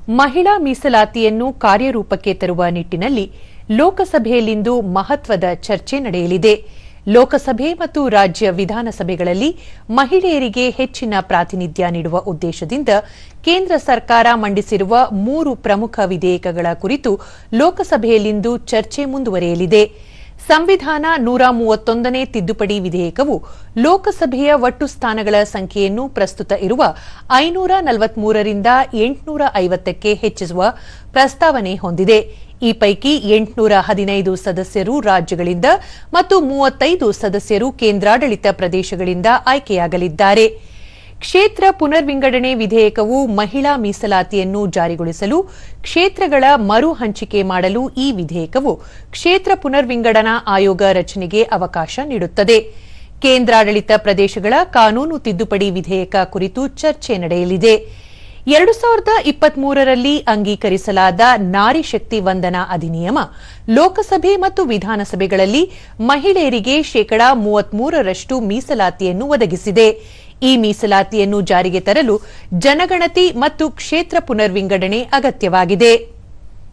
ಮಹಿಳಾ ಮೀಸಲಾತಿಯನ್ನು ಕಾರ್ಯರೂಪಕ್ಕೆ ತರುವ ನಿಟ್ಟಿನಲ್ಲಿ ಲೋಕಸಭೆಯಲ್ಲಿಂದು ಮಹತ್ವದ ಚರ್ಚೆ ನಡೆಯಲಿದೆ. ಲೋಕಸಭೆ ಮತ್ತು ರಾಜ್ಯ ವಿಧಾನಸಭೆಗಳಲ್ಲಿ ಮಹಿಳೆಯರಿಗೆ ಹೆಚ್ಚಿನ ಪ್ರಾತಿನಿಧ್ಯ ನೀಡುವ ಉದ್ದೇಶದಿಂದ ಕೇಂದ್ರ ಸರ್ಕಾರ ಮಂಡಿಸಿರುವ 3 ಪ್ರಮುಖ ವಿಧೇಯಕಗಳ ಕುರಿತು ಲೋಕಸಭೆಯಲ್ಲಿಂದು ಚರ್ಚೆ ಮುಂದುವರಿಯಲಿದೆ. ಸಂವಿಧಾನ 131ನೇ ತಿದ್ದುಪಡಿ ವಿಧೇಯಕವು ಲೋಕಸಭೆಯ ಒಟ್ಟು ಸ್ಥಾನಗಳ ಸಂಖ್ಯೆಯನ್ನು ಪ್ರಸ್ತುತ ಇರುವ 543ರಿಂದ 850ಕ್ಕೆ ಹೆಚ್ಚಿಸುವ ಪ್ರಸ್ತಾವನೆ ಹೊಂದಿದೆ. ಈ ಪೈಕಿ 815 ಸದಸ್ಯರು ರಾಜ್ಯಗಳಿಂದ ಮತ್ತು 35 ಸದಸ್ಯರು ಕೇಂದ್ರಾಡಳಿತ ಪ್ರದೇಶಗಳಿಂದ ಆಯ್ಕೆಯಾಗಲಿದ್ದಾರೆ. ಕ್ಷೇತ್ರ ಪುನರ್ವಿಂಗಡಣೆ ವಿಧೇಯಕವು ಮಹಿಳಾ ಮೀಸಲಾತಿಯನ್ನು ಜಾರಿಗೊಳಿಸಲು ಕ್ಷೇತ್ರಗಳ ಮರು ಹಂಚಿಕೆ ಮಾಡಲು ಈ ವಿಧೇಯಕವು ಕ್ಷೇತ್ರ ಪುನರ್ವಿಂಗಡಣಾ ಆಯೋಗ ರಚನೆಗೆ ಅವಕಾಶ ನೀಡುತ್ತದೆ. ಕೇಂದ್ರಾಡಳಿತ ಪ್ರದೇಶಗಳ ಕಾನೂನು ತಿದ್ದುಪಡಿ ವಿಧೇಯಕ ಕುರಿತು ಚರ್ಚೆ ನಡೆಯಲಿದೆ. 2023ರಲ್ಲಿ ಅಂಗೀಕರಿಸಲಾದ ನಾರಿ ಶಕ್ತಿ ವಂದನಾ ಅಧಿನಿಯಮ ಲೋಕಸಭೆ ಮತ್ತು ವಿಧಾನಸಭೆಗಳಲ್ಲಿ ಮಹಿಳೆಯರಿಗೆ 33% ಮೀಸಲಾತಿಯನ್ನು ಒದಗಿಸಿದೆ. ಈ ಮೀಸಲಾತಿಯನ್ನು ಜಾರಿಗೆ ತರಲು ಜನಗಣತಿ ಮತ್ತು ಕ್ಷೇತ್ರ ಪುನರ್ವಿಂಗಡಣೆ ಅಗತ್ಯವಾಗಿದೆ.